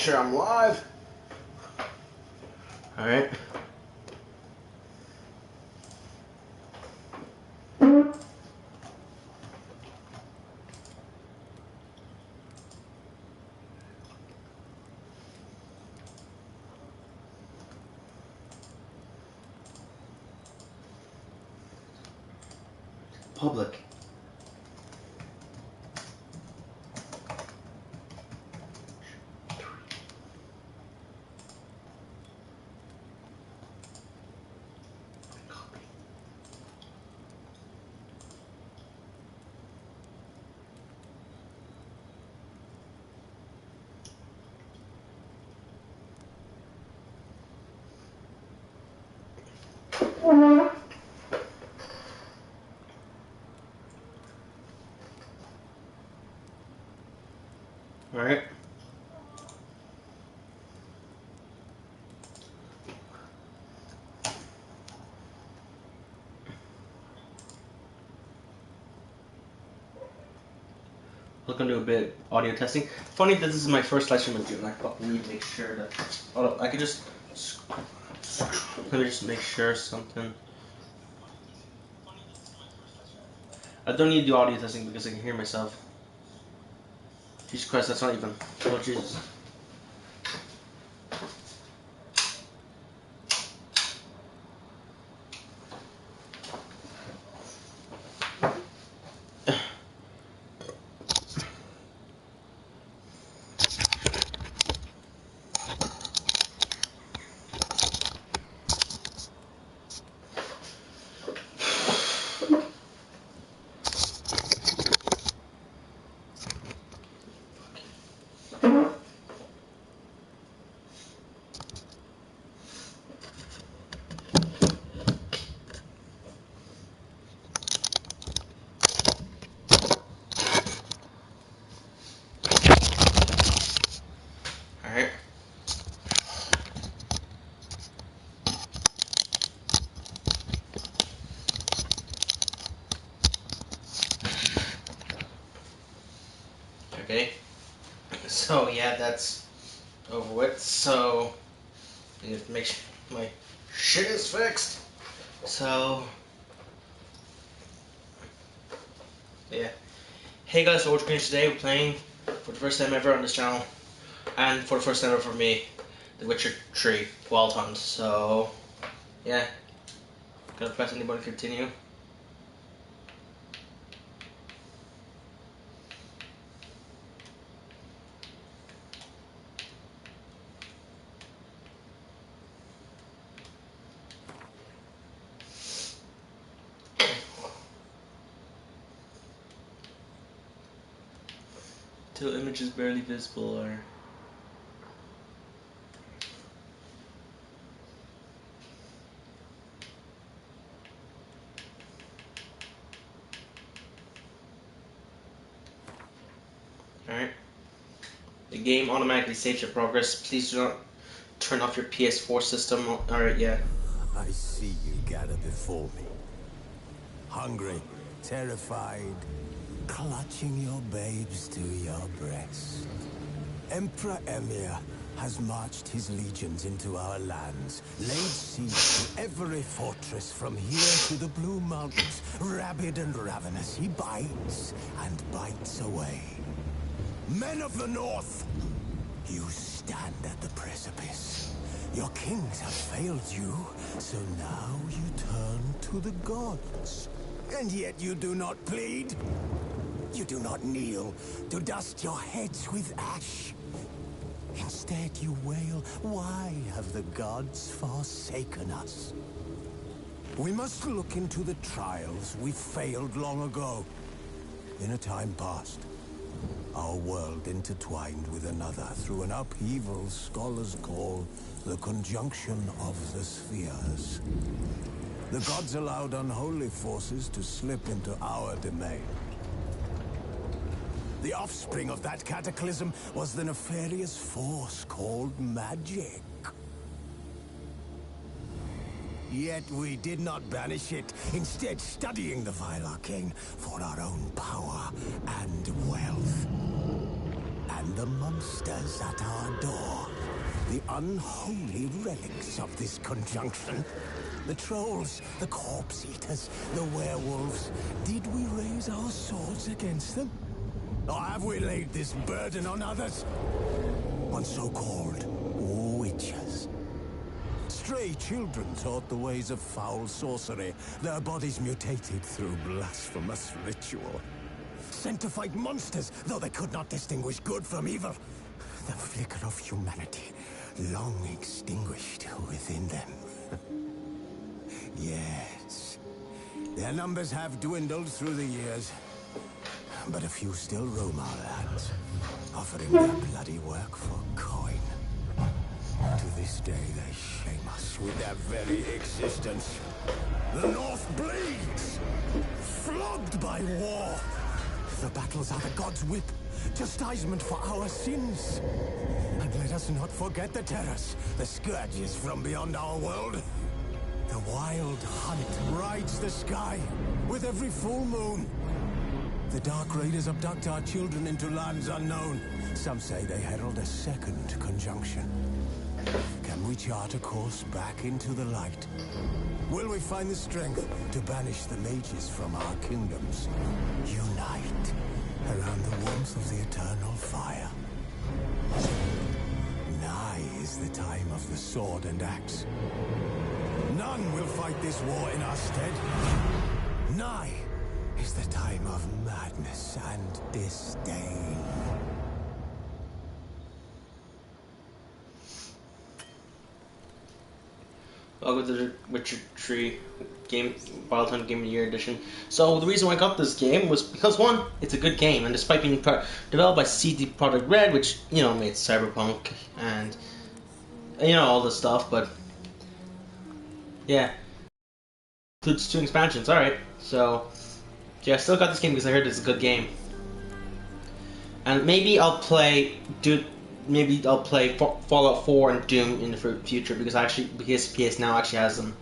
sure I'm live. Alright. Public. Alright. We're gonna do a bit audio testing. Funny that this is my first live stream I'm doing. I thought we'd make sure that. Oh, I could just. Let me just make sure something. I don't need to do audio testing because I can hear myself. Jesus Christ, that's not even. Oh, Jesus. Okay, so yeah, that's over with. So I need to make sure my shit is fixed. So yeah, hey guys, so today we're playing for the first time ever on this channel, and for the first time ever for me, The Witcher 3 Wild Hunt. So yeah, gonna press anybody to continue. Till image is barely visible, or alright. The game automatically saves your progress. Please do not turn off your PS4 system. Alright, yeah. I see you gather before me. Hungry, terrified, clutching your babes to your breast. Emperor Emir has marched his legions into our lands, laid siege to every fortress from here to the Blue Mountains. Rabid and ravenous, he bites and bites away. Men of the North, you stand at the precipice. Your kings have failed you, so now you turn to the gods. And yet you do not plead. You do not kneel to dust your heads with ash. Instead you wail, why have the gods forsaken us? We must look into the trials we failed long ago. In a time past, our world intertwined with another through an upheaval scholars call the conjunction of the spheres. The gods allowed unholy forces to slip into our domain. The offspring of that cataclysm was the nefarious force called magic. Yet we did not banish it, instead studying the vile arcane for our own power and wealth. And the monsters at our door. The unholy relics of this conjunction. The trolls, the corpse eaters, the werewolves. Did we raise our swords against them? Or have we laid this burden on others? On so-called witches. Stray children taught the ways of foul sorcery, their bodies mutated through blasphemous ritual. Sent to fight monsters, though they could not distinguish good from evil. The flicker of humanity, long extinguished within them. Yes, their numbers have dwindled through the years, but a few still roam our lands, offering their bloody work for coin. To this day, they shame us with their very existence. The North bleeds, flogged by war. The battles are the gods' whip, chastisement for our sins. And let us not forget the terrors, the scourges from beyond our world. The wild hunt rides the sky with every full moon. The Dark Raiders abduct our children into lands unknown. Some say they herald a second conjunction. Can we chart a course back into the light? Will we find the strength to banish the mages from our kingdoms? Unite around the warmth of the eternal fire. Nigh is the time of the sword and axe. None will fight this war in our stead. Nigh is the time of madness and disdain. Welcome to the Witcher 3 game, Wild Hunt Game of the Year edition. So the reason why I got this game was because, one, it's a good game, and despite being developed by CD Projekt Red, which, you know, made Cyberpunk and, you know, all this stuff, but yeah, includes 2 expansions. Alright, so yeah, I still got this game because I heard it's a good game, and maybe I'll play Fallout 4 and Doom in the future because PS Now actually has them.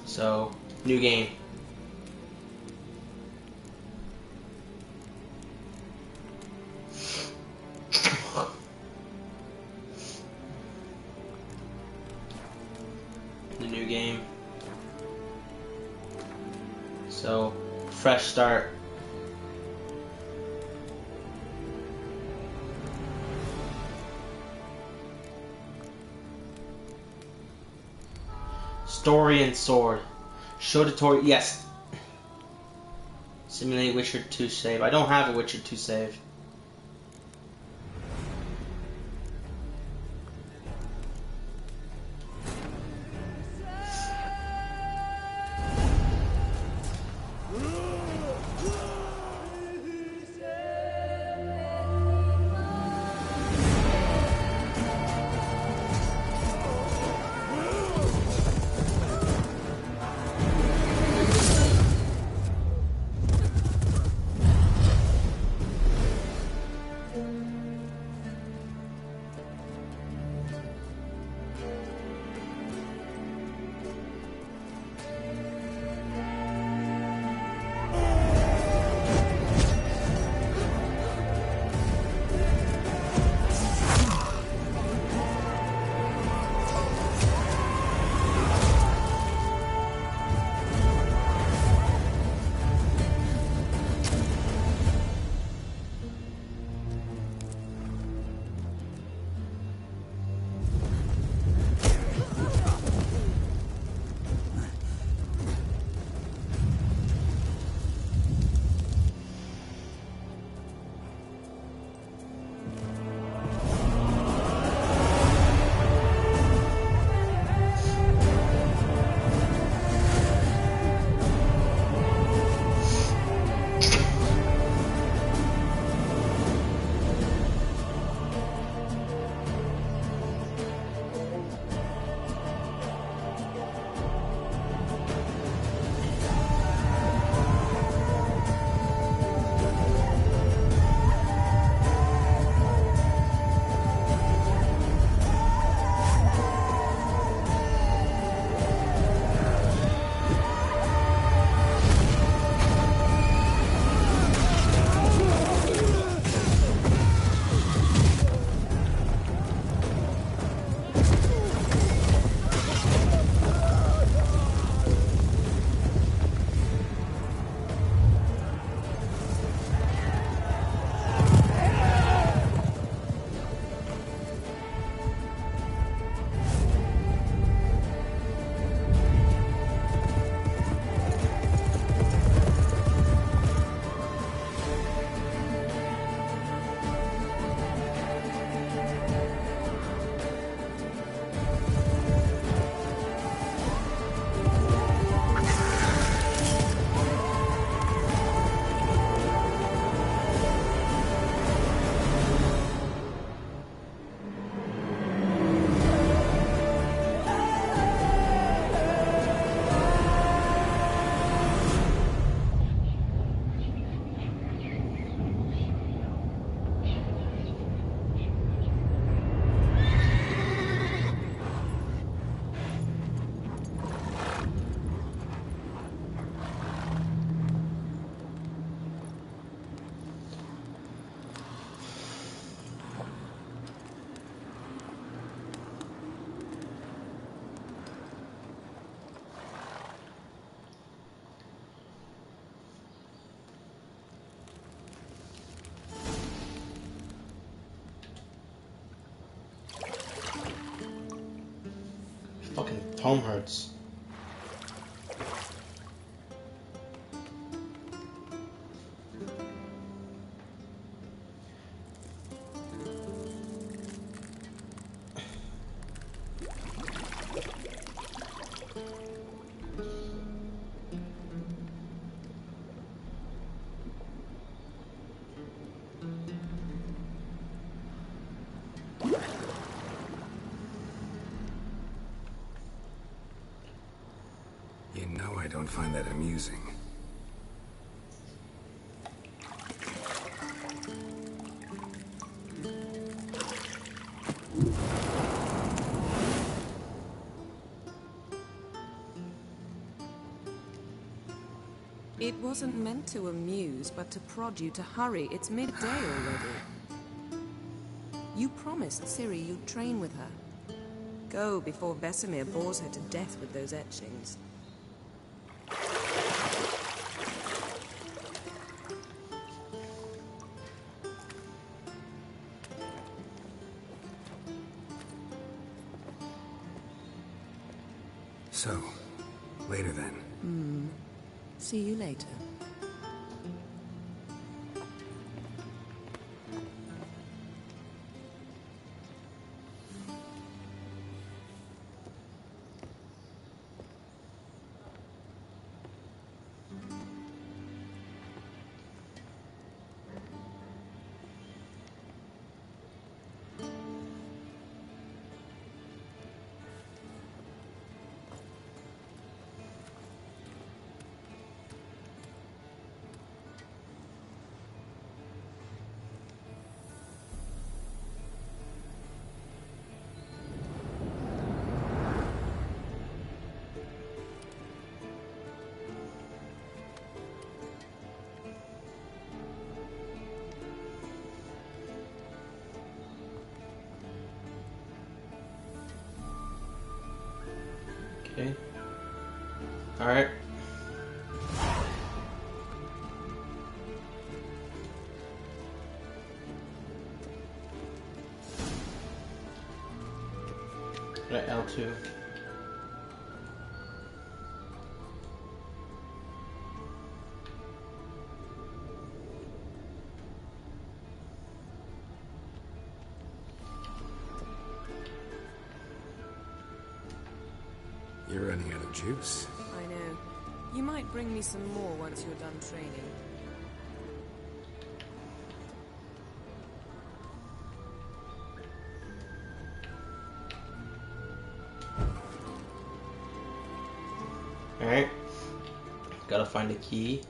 So, new game. The new game. So, fresh start. Story and sword. Show tutorial. Yes. Simulate Witcher 2 save. I don't have a Witcher 2 save. Fucking thumb hurts. You know I don't find that amusing. It wasn't meant to amuse, but to prod you to hurry. It's midday already. You promised Ciri you'd train with her. Go before Vesemir bores her to death with those etchings. So, later then. See you later. Okay. Alright. Right, L2. You're running out of juice. I know. You might bring me some more once you're done training. Alright. Gotta find a key.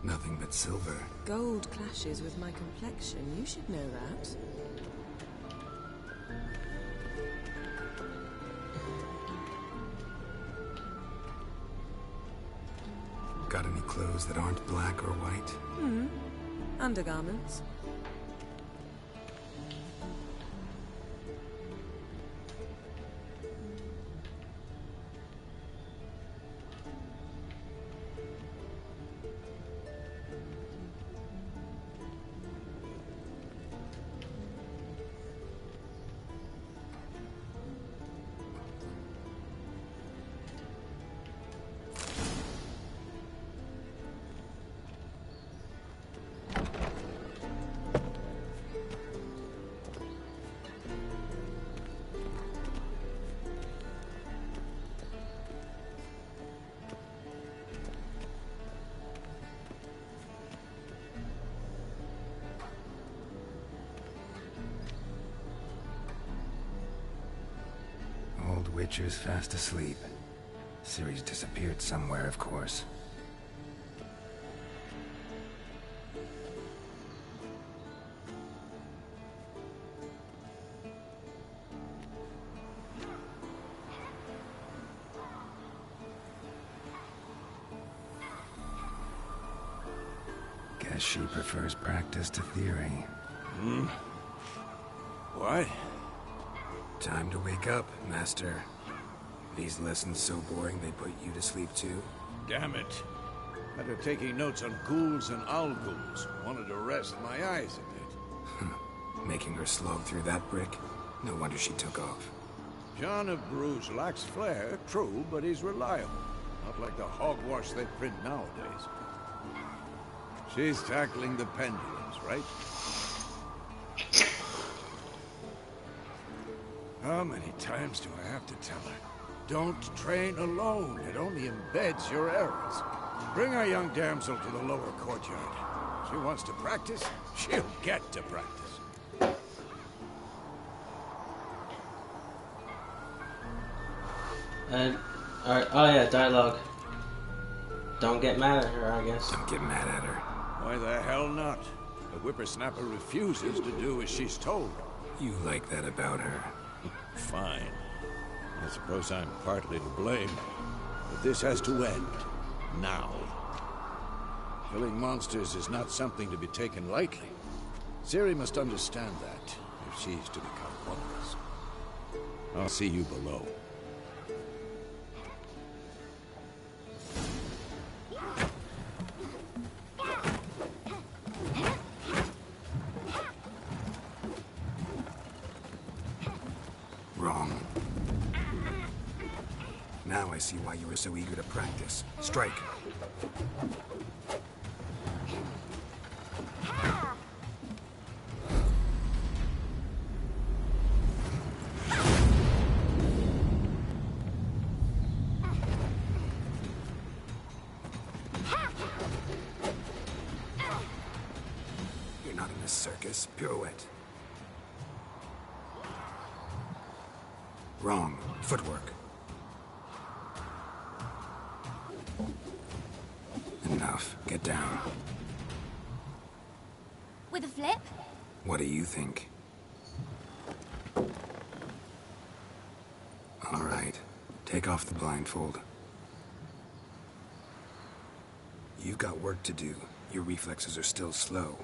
Nothing but silver. Gold clashes with my complexion. You should know that. Got any clothes that aren't black or white? Undergarments. Old Witcher's fast asleep. Ciri's disappeared somewhere, of course. Guess she prefers practice to theory. What? Time to wake up, Master. These lessons so boring they put you to sleep too. Damn it. After taking notes on ghouls and al-ghouls, wanted to rest my eyes a bit. Making her slog through that brick? No wonder she took off. John of Bruges lacks flair, true, but he's reliable. Not like the hogwash they print nowadays. She's tackling the pendulums, right? How many times do I have to tell her? Don't train alone. It only embeds your errors. Bring our young damsel to the lower courtyard. She wants to practice, she'll get to practice. Alright, oh yeah, dialogue. Don't get mad at her, I guess. Don't get mad at her. Why the hell not? The whippersnapper refuses to do as she's told. You like that about her. Fine. I suppose I'm partly to blame. But this has to end. Now. Killing monsters is not something to be taken lightly. Ciri must understand that, if she's to become one of us. I'll see you below. Wrong. Now I see why you were so eager to practice. Strike. You're not in a circus. Pirouette. Wrong. Footwork. Enough. Get down. With a flip? What do you think? All right. Take off the blindfold. You've got work to do. Your reflexes are still slow.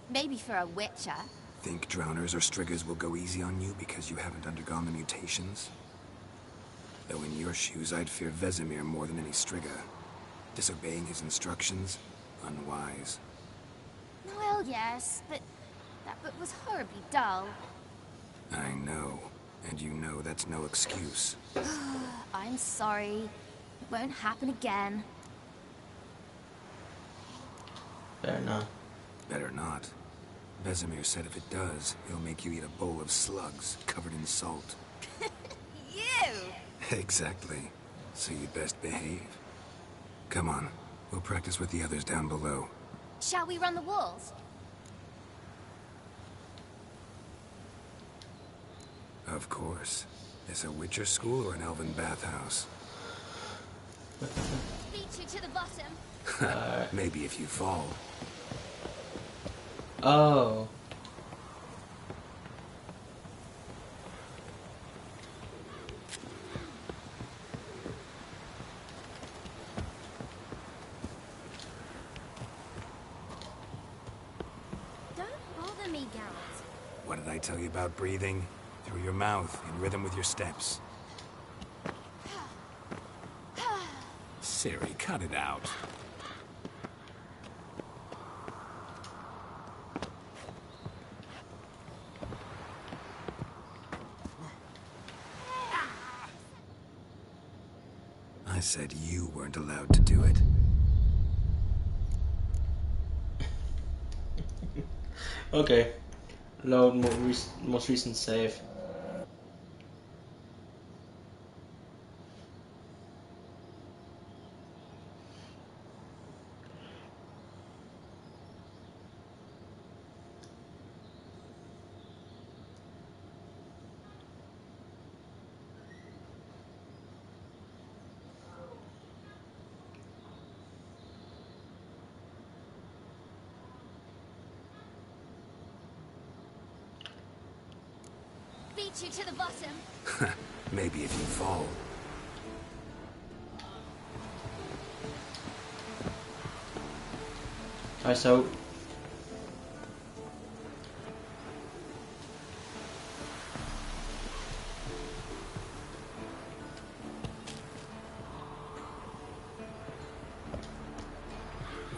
Maybe for a witcher. Think drowners or striggers will go easy on you because you haven't undergone the mutations? Though in your shoes, I'd fear Vesemir more than any strigger. Disobeying his instructions? Unwise. Well, yes, but that book was horribly dull. I know. And you know that's no excuse. I'm sorry. It won't happen again. Better not. Better not. Vesemir said if it does, he'll make you eat a bowl of slugs covered in salt. You! Exactly. So you'd best behave. Come on. We'll practice with the others down below. Shall we run the walls? Of course. Is a Witcher school or an elven bathhouse? Beat you to the bottom. Maybe if you fall. Oh. Don't bother me, Geralt. What did I tell you about breathing? Through your mouth, in rhythm with your steps. Ciri, cut it out. I said you weren't allowed to do it. Okay. Load most recent save. Beat you to the bottom. Maybe if you fall. Alright, so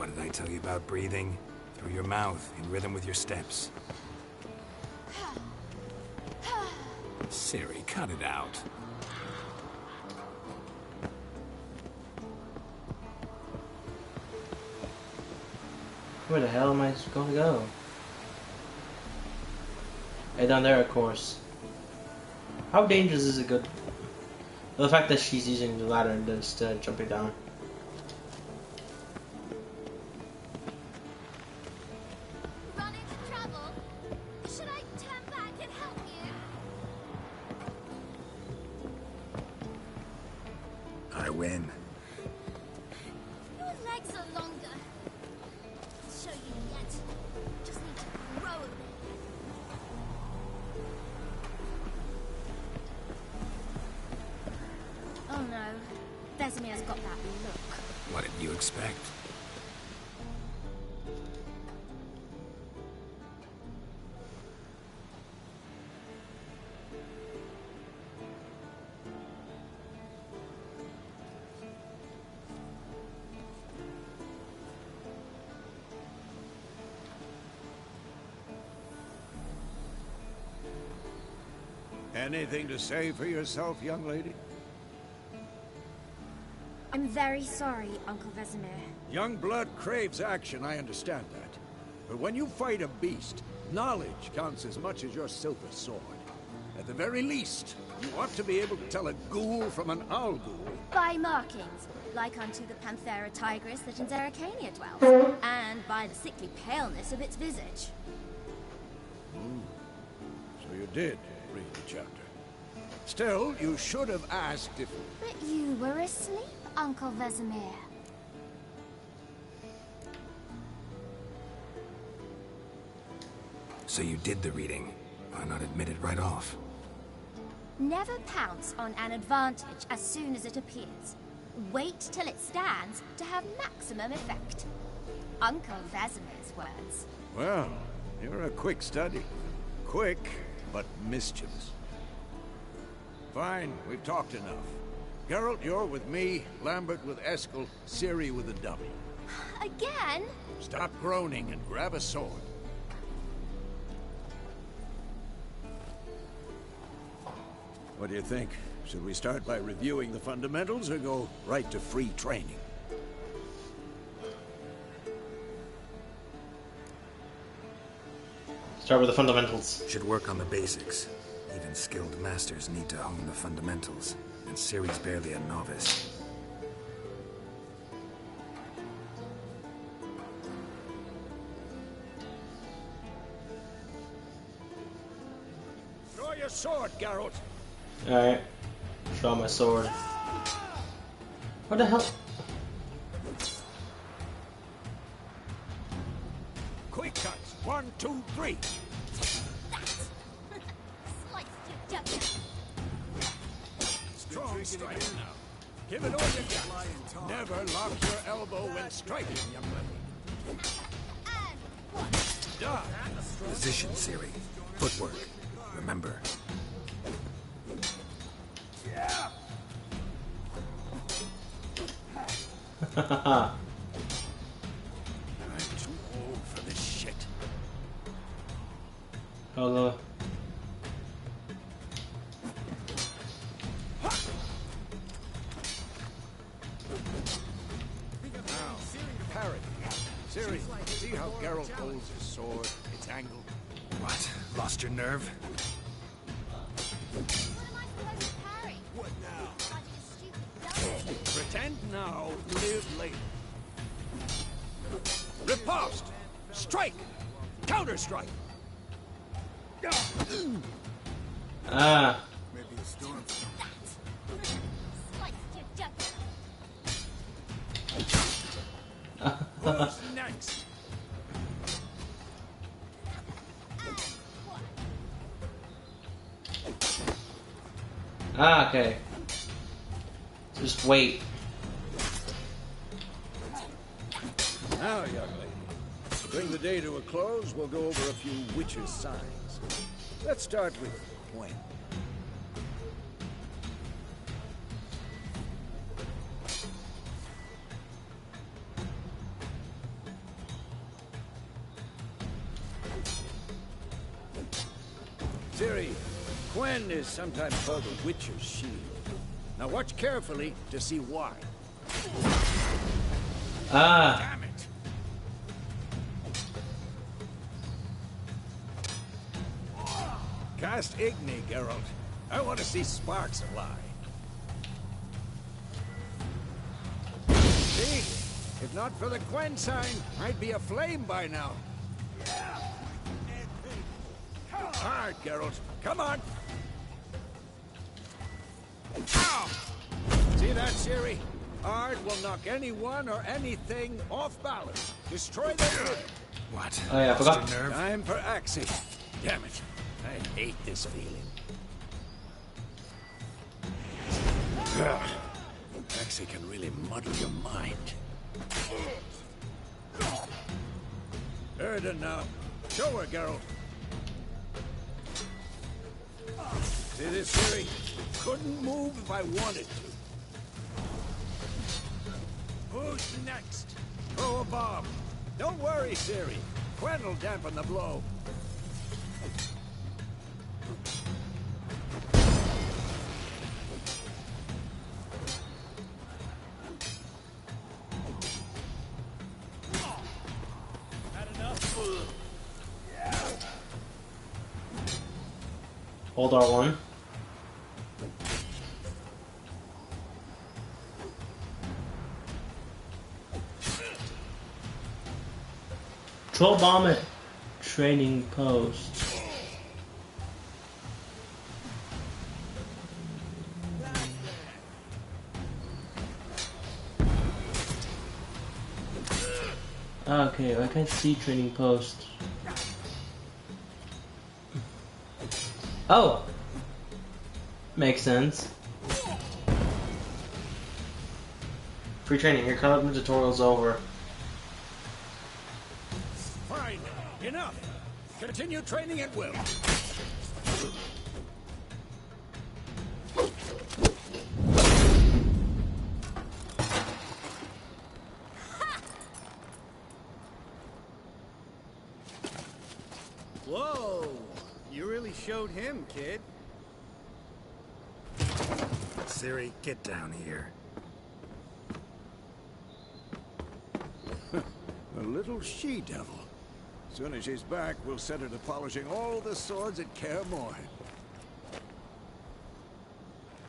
What did I tell you about breathing? Through your mouth, in rhythm with your steps. Ciri, cut it out. Where the hell am I going to go? Hey, down there, of course. How dangerous is it good? Well, the fact that she's using the ladder instead of jumping down. Run into trouble? Should I turn back and help you? I win. Your legs are longer. I'll show you yet. Just need to grow a bit. Oh no. Vesemir's got that look. What did you expect? Anything to say for yourself, young lady? I'm very sorry, Uncle Vesemir. Young blood craves action, I understand that. But when you fight a beast, knowledge counts as much as your silver sword. At the very least, you ought to be able to tell a ghoul from an owl ghoul. By markings, like unto the Panthera tigris that in Zerrikania dwells, and by the sickly paleness of its visage. So you did read the chapter. Still, you should have asked if... But you were asleep, Uncle Vesemir. So you did the reading. Why not admit it right off? Never pounce on an advantage as soon as it appears. Wait till it stands to have maximum effect. Uncle Vesemir's words. Well, you're a quick study. Quick, but mischievous. Fine, we've talked enough. Geralt, you're with me, Lambert with Eskel, Ciri with the dummy. Again? Stop groaning and grab a sword. What do you think? Should we start by reviewing the fundamentals or go right to free training? Start with the fundamentals. Should work on the basics. Even skilled masters need to hone the fundamentals, and Ciri's barely a novice. Draw your sword, Geralt. Alright. Draw my sword. What the hell? Quick cuts. 1, 2, 3. Sliced your jugular. Strong strike now. Give it all you got. Never lock your elbow when striking, young lady. And one. Done. Position, Ciri. Footwork. Remember. Hahaha. I'm too old for this shit. Hello. Now, parry. Ciri, see how Geralt holds his sword, its angle? What? Lost your nerve? What am I supposed to parry? What now? Such a stupid dummy. Pretend now, live later. Riposte! Strike! Counter-strike! Ah. Sliced your jugular. Who's next? Ah, okay. Just wait. Now, young lady, to bring the day to a close, we'll go over a few witches' signs. Let's start with when. Ciri, Gwen is sometimes called the Witcher's Shield. Now watch carefully to see why. Ah. Damn it! Cast Igni, Geralt. I want to see sparks fly. See? If not for the Gwen sign, I'd be aflame by now. Hard, Geralt. Come on. Ow! See that, Ciri? Ard will knock anyone or anything off balance. Destroy them. What? Oh yeah, I forgot. Time for Axie. Damn it. I hate this feeling. Ugh. Axie can really muddle your mind. Erden now. Show her, Geralt. See this, Ciri? Couldn't move if I wanted to. Who's next? Throw a bomb. Don't worry, Ciri. Gwen will dampen the blow. Hold R1. Troll bomb at training post. Okay, I can't see training post. Oh! Makes sense. Free training. Your current tutorial's over. Fine. Enough. Continue training at will. Whoa! You really showed him, kid. Ciri, get down here. A little she-devil. Soon as she's back, we'll set her to polishing all the swords at Kaer Morhen.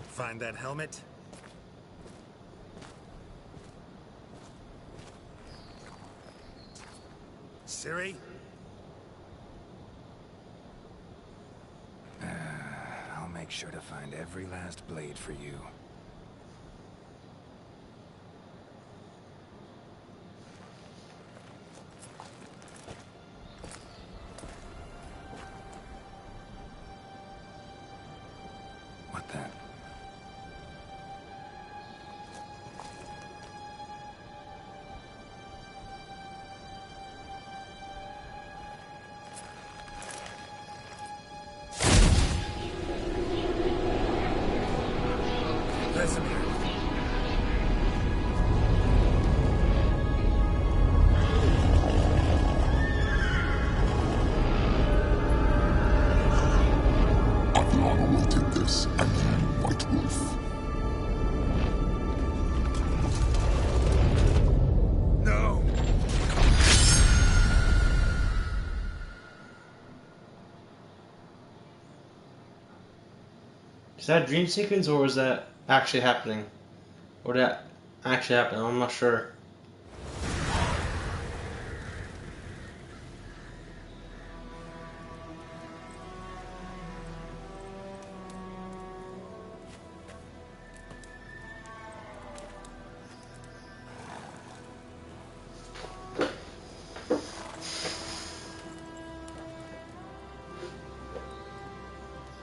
Find that helmet? Ciri? I'll make sure to find every last blade for you. What then? Vesemir. Athlana will take this, and you, White Wolf. No! Is that a dream sequence or was that actually happening? Or did that actually happen? I'm not sure.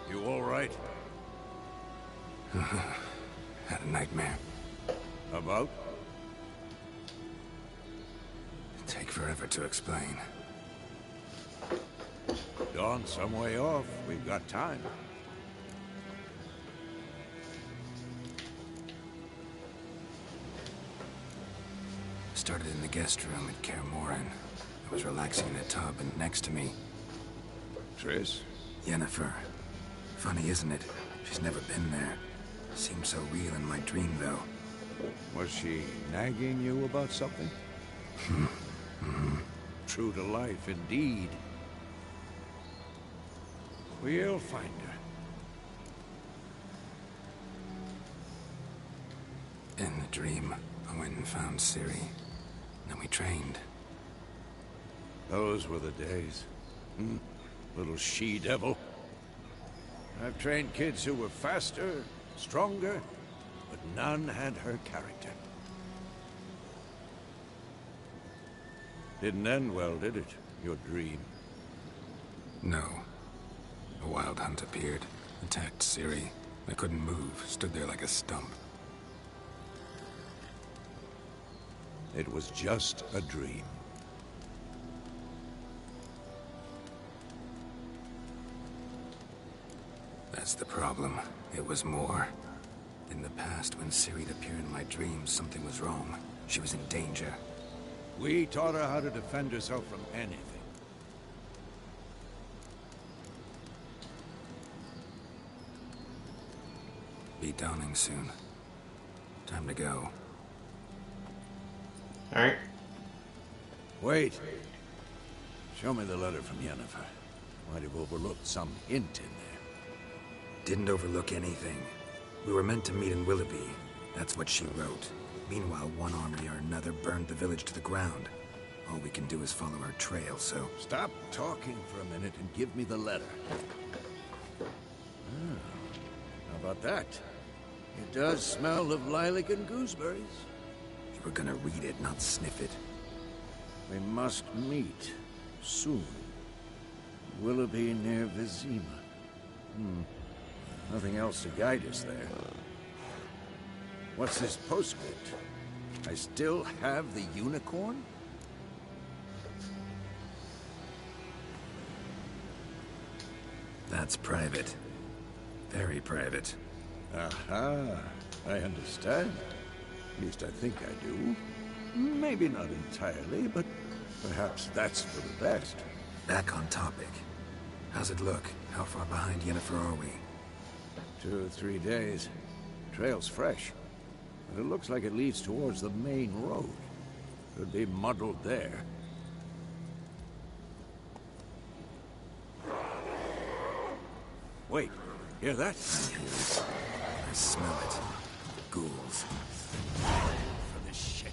You all right? Had a nightmare. About? Take forever to explain. Dawn's some way off. We've got time. Started in the guest room at Kaer Morhen. I was relaxing in a tub, and next to me, Triss? Yennefer. Funny, isn't it? She's never been there. Seemed so real in my dream, though. Was she nagging you about something? True to life, indeed. We'll find her. In the dream, I went and found Ciri. Then we trained. Those were the days. Little she-devil. I've trained kids who were faster, stronger, but none had her character. Didn't end well, did it? Your dream? No. A wild hunt appeared, attacked Ciri. I couldn't move, stood there like a stump. It was just a dream. That's the problem. It was more. In the past, when Ciri'd appear in my dreams, something was wrong. She was in danger. We taught her how to defend herself from anything. Be dawning soon. Time to go. Alright. Wait. Show me the letter from Yennefer. Might have overlooked some hint in there. Didn't overlook anything. We were meant to meet in Willoughby. That's what she wrote. Meanwhile, one army or another burned the village to the ground. All we can do is follow her trail, so... Stop talking for a minute and give me the letter. How about that? It does smell of lilac and gooseberries. You were gonna read it, not sniff it. We must meet soon. Willoughby near Vizima. Nothing else to guide us there. What's this postscript? I still have the unicorn? That's private. Very private. Aha, I understand. At least I think I do. Maybe not entirely, but perhaps that's for the best. Back on topic. How's it look? How far behind Yennefer are we? 2 or 3 days. Trail's fresh, but it looks like it leads towards the main road. Could be muddled there. Wait, hear that? I smell it. Ghouls. For this shit.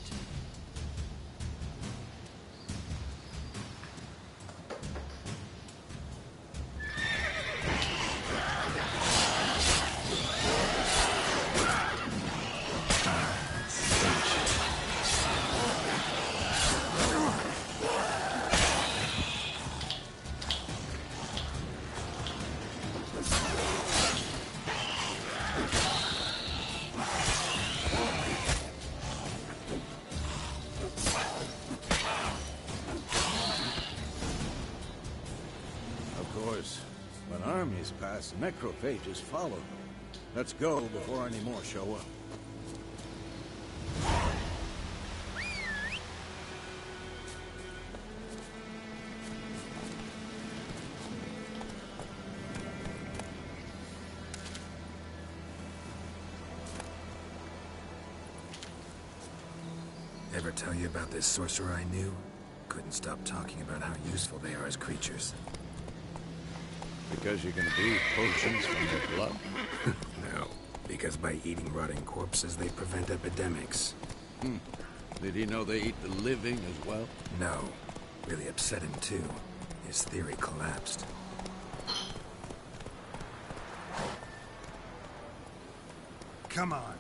When armies pass, necrophages follow. Let's go before any more show up. Ever tell you about this sorcerer I knew? Couldn't stop talking about how useful they are as creatures. Because you can breathe potions from their blood? No, because by eating rotting corpses, they prevent epidemics. Did he know they eat the living as well? No. Really upset him, too. His theory collapsed. Come on.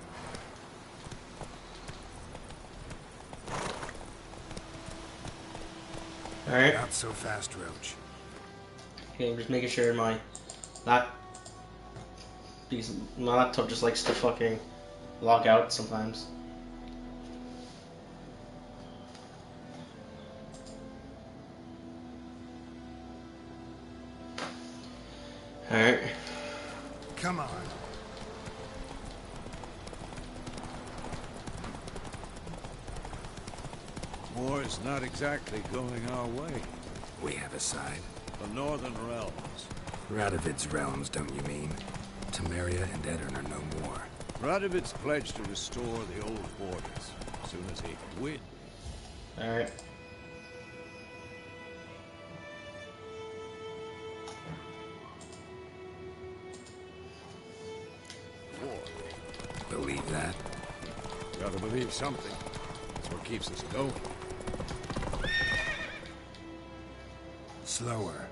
Alright. Not so fast, Roach. Okay, I'm just making sure my laptop just likes to fucking log out sometimes. Alright. Come on. War's not exactly going our way. We have a side. The Northern Realms. Radovid's realms, don't you mean? Temeria and Edirn are no more. Radovid's pledged to restore the old borders as soon as he can win. Alright. War. Believe that? Gotta believe something. That's what keeps us going. Slower.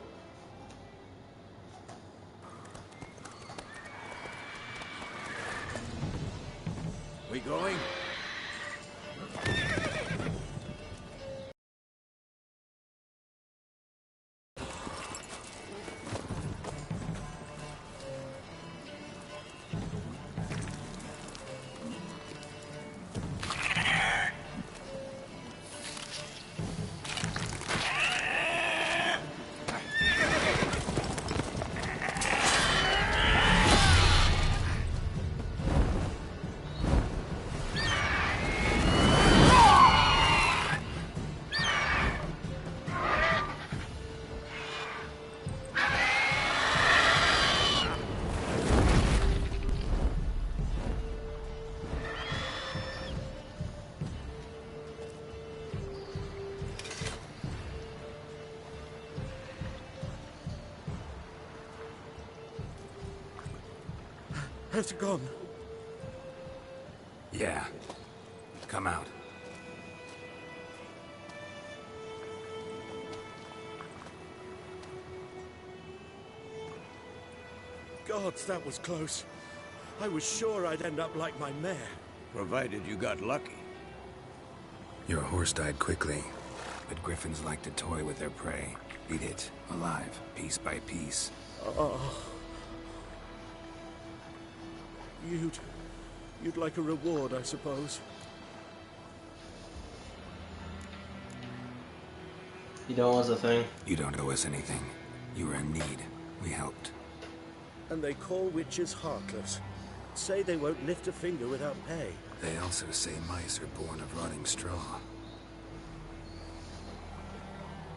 We going? How's it gone? Yeah. Come out. Gods, that was close. I was sure I'd end up like my mare. Provided you got lucky. Your horse died quickly, but griffins like to toy with their prey. Eat it, alive, piece by piece. Oh. You'd like a reward, I suppose. You don't want the thing. You don't owe us anything. You were in need. We helped. And they call witches heartless. Say they won't lift a finger without pay. They also say mice are born of rotting straw.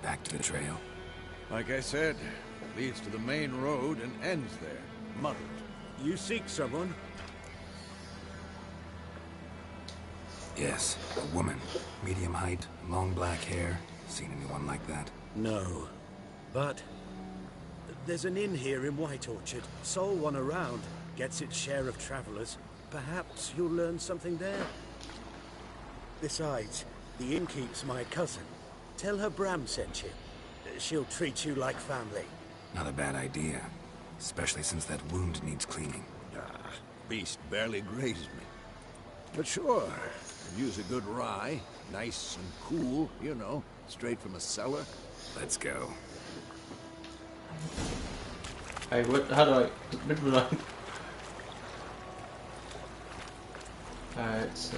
Back to the trail. Like I said, it leads to the main road and ends there. Muddled. You seek someone? Yes, a woman. Medium height, long black hair. Seen anyone like that? No. But there's an inn here in White Orchard. Sole one around. Gets its share of travelers. Perhaps you'll learn something there. Besides, the innkeep's my cousin. Tell her Bram sent you. She'll treat you like family. Not a bad idea. Especially since that wound needs cleaning. Beast barely grazed me. But sure, could use a good rye. Nice and cool, you know, straight from a cellar. Let's go. Hey, what? How do I? Alright, so.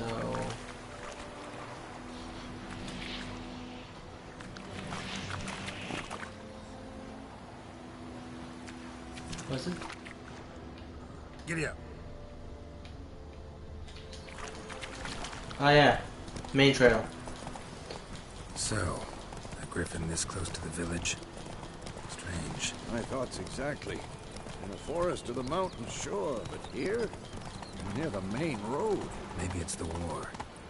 What's it? Giddy up. Oh yeah, main trail. So, a griffin this close to the village? Strange. My thoughts exactly. In a forest or the mountains, sure, but here? Near the main road. Maybe it's the war.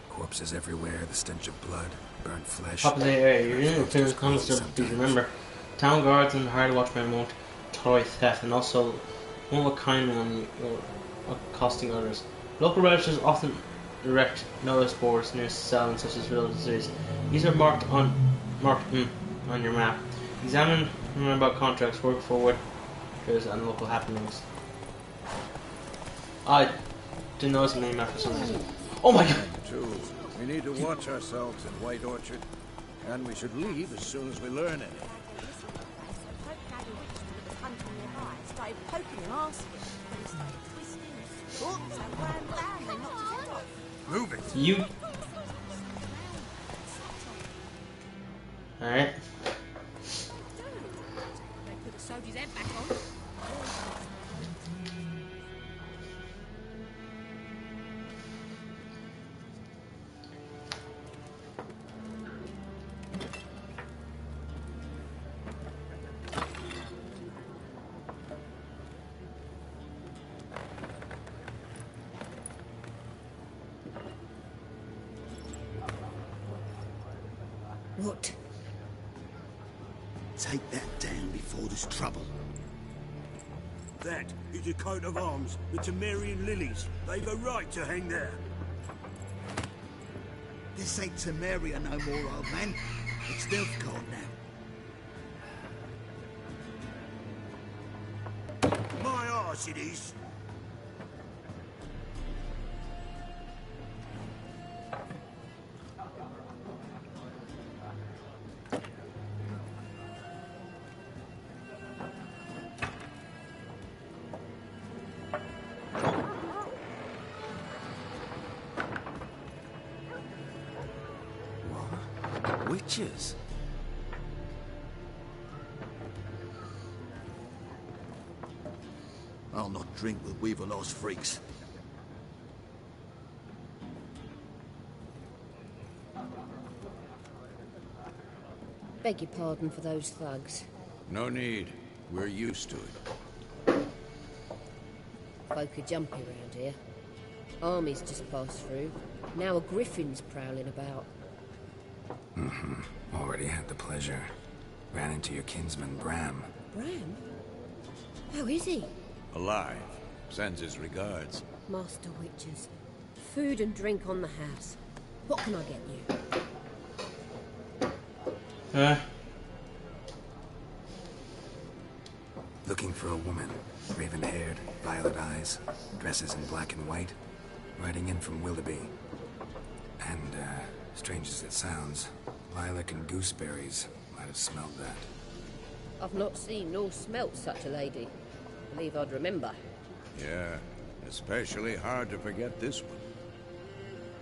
Corpses everywhere, the stench of blood, burnt flesh. Populated area. You're in the famous concept. Please remember, town guards and hired watchmen won't tolerate theft, and also won't look kindly on you or accosting others. Local registers often erect notice boards near settlements such as villages. These are marked on your map. Examine and remember about contracts, work forward, and local happenings. I didn't notice the main map for some reason. Oh my god! True. We need to watch ourselves in White Orchard. And we should leave as soon as we learn anything. Started poking and asking. Then he started twisting and oops, and ran down. They knocked his head off. Move it! You. Alright. They put a soldier's head back on. What? Take that down before there's trouble. That is a coat of arms, the Temerian lilies. They've a right to hang there. This ain't Temeria no more, old man. It's Nilfgaard now. My arse it is. Witches? I'll not drink with Weaver-lost freaks. Beg your pardon for those thugs. No need. We're used to it. Folk are jumpy around here. Armies just passed through. Now a griffin's prowling about. Already had the pleasure. Ran into your kinsman, Bram. Bram? How is he? Alive. Sends his regards. Master Witches. Food and drink on the house. What can I get you? Looking for a woman. Raven-haired, violet eyes, dresses in black and white. Riding in from Willoughby. And, strange as it sounds, lilac and gooseberries might have smelled that. I've not seen nor smelt such a lady. Believe I'd remember. Yeah, especially hard to forget this one.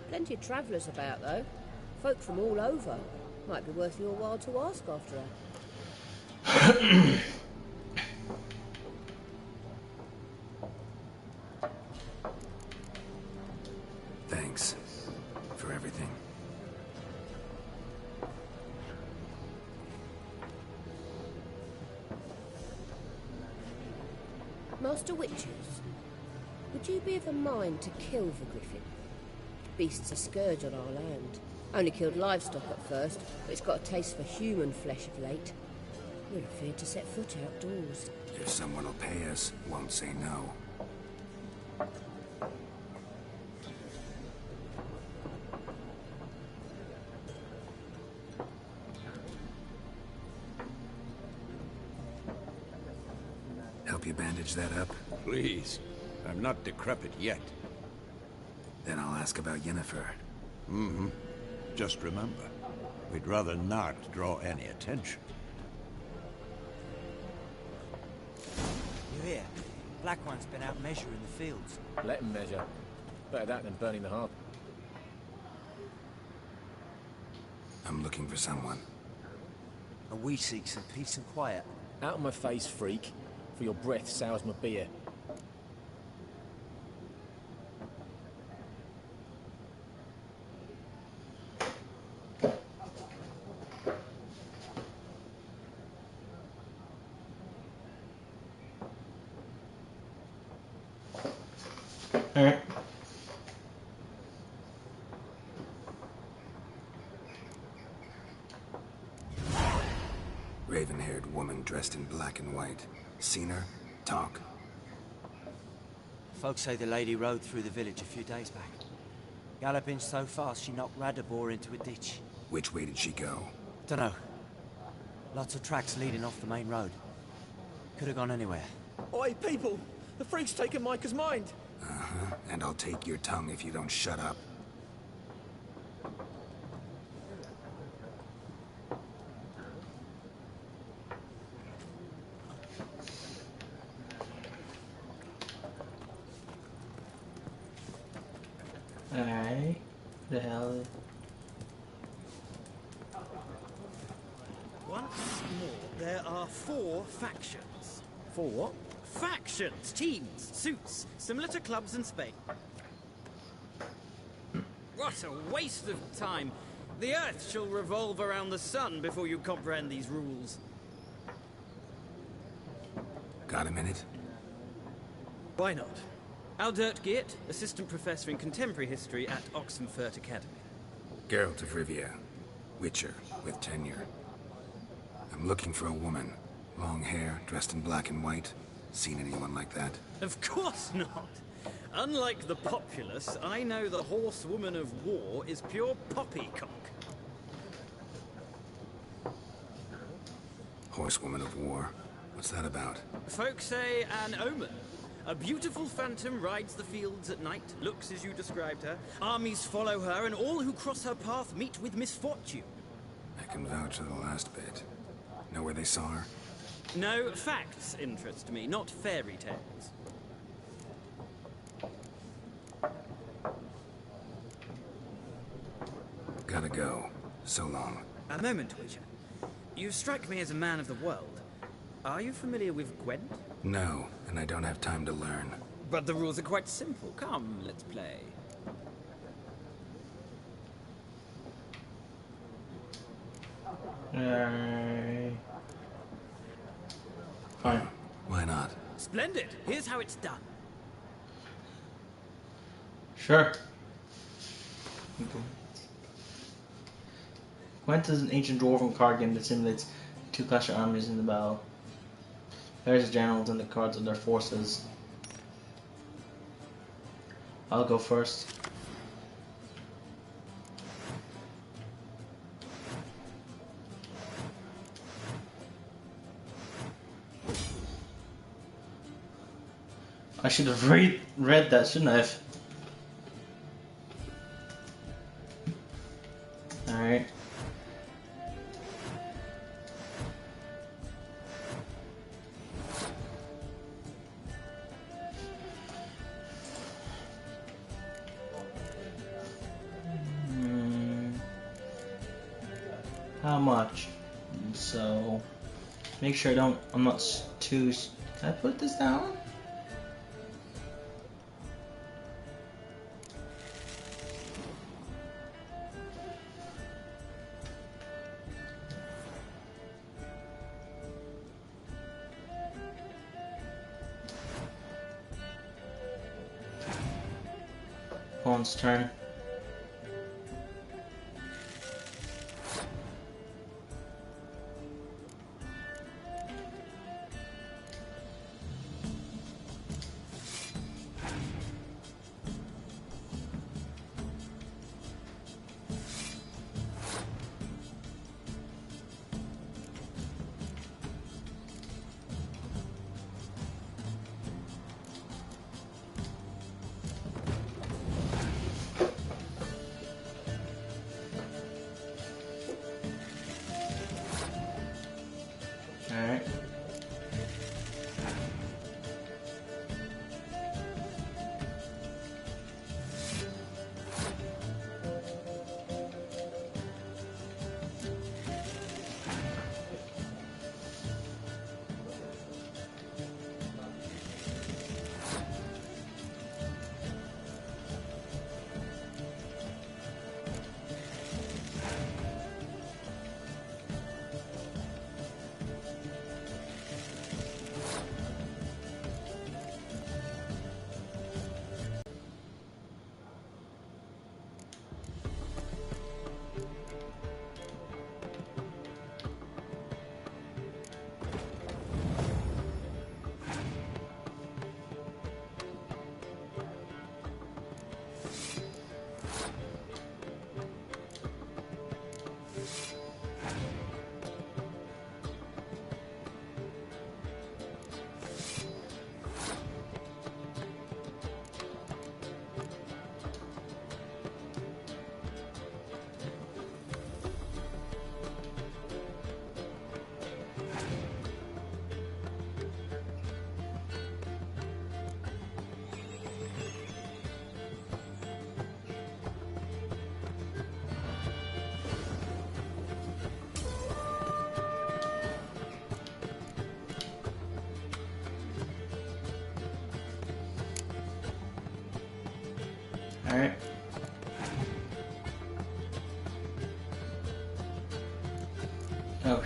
Plenty of travellers about, though. Folk from all over. Might be worth your while to ask after her. Thanks for everything. Master Witches, would you be of a mind to kill the griffin? Beast's a scourge on our land. Only killed livestock at first, but it's got a taste for human flesh of late. We're afraid to set foot outdoors. If someone will pay us, won't say no. Help you bandage that up? Please. I'm not decrepit yet. Then I'll ask about Yennefer. Just remember, we'd rather not draw any attention. You hear? Black One's been out measuring the fields. Let him measure. Better that than burning the harp. I'm looking for someone. And we seek some peace and quiet. Out of my face, freak. For your breath sours my beer. Alright. Raven-haired woman dressed in black and white. Seen her? Talk. Folks say the lady rode through the village a few days back. Galloping so fast she knocked Radabor into a ditch. Which way did she go? Dunno. Lots of tracks leading off the main road. Could have gone anywhere. Oi, people! The freak's taken Micah's mind! And I'll take your tongue if you don't shut up. Alright. The hell? Once more, there are 4 factions. 4 what? Factions, teams, suits, similar to clubs in Spain. What a waste of time. The Earth shall revolve around the sun before you comprehend these rules. Got a minute? Why not? Aldert Geert, Assistant Professor in Contemporary History at Oxenfurt Academy. Geralt of Rivia. Witcher with tenure. I'm looking for a woman. Long hair, dressed in black and white. Seen anyone like that? Of course not. Unlike the populace, I know the horsewoman of war is pure poppycock. Horsewoman of war? What's that about? Folk say an omen. A beautiful phantom rides the fields at night, looks as you described her. Armies follow her, and all who cross her path meet with misfortune. I can vouch for the last bit. Know where they saw her? No, facts interest me, not fairy tales. Gotta go. So long. A moment, Witcher. You strike me as a man of the world. Are you familiar with Gwent? No, and I don't have time to learn. But the rules are quite simple. Come, let's play. Fine. Why not? Splendid. Here's how it's done. Sure. Gwent is an ancient dwarven card game that simulates two clash of armies in the battle. Various generals and the cards of their forces. I'll go first. I should have read that, shouldn't I have? Alright. How much? So, make sure I'm not too... Can I put this down? Pawn's turn. Alright. Alright. Oh,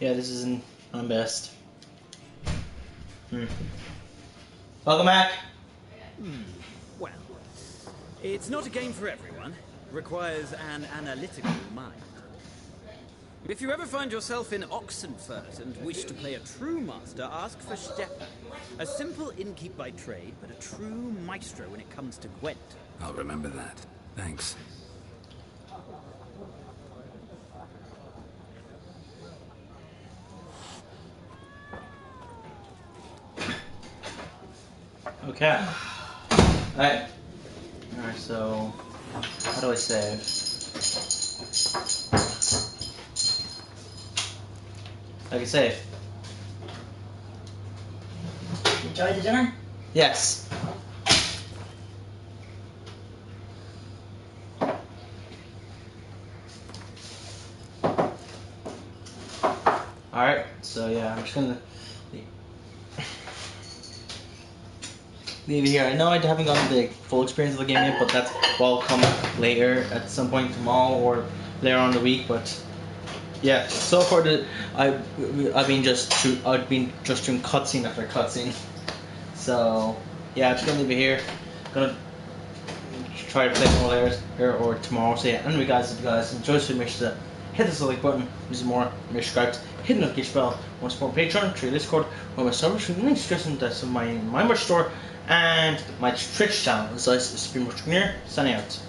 Yeah, this isn't my best. Welcome back. Well, it's not a game for everyone. Requires an analytical mind. If you ever find yourself in Oxenfurt and wish to play a true master, ask for Stefan. A simple innkeep by trade, but a true maestro when it comes to Gwent. I'll remember that. Thanks. Okay. Alright. Alright, so how do I save? I can save. Enjoy the dinner? Yes. Alright, so yeah, I'm just gonna leave it here. I know I haven't gotten the full experience of the game yet, but that's will come later at some point tomorrow or later on in the week. But yeah, so far I've been just doing cutscene after cutscene. So yeah, I'm just gonna leave it here. Gonna try to play more later or tomorrow. So yeah, anyway guys, if you guys enjoyed this video, make sure to hit the like button, visit more, make sure to subscribe, hit the notification bell, want to support Patreon, through Discord, or my servers, through the links discussion, that's my merch store and my Twitch channel. So it's been much near, signing out.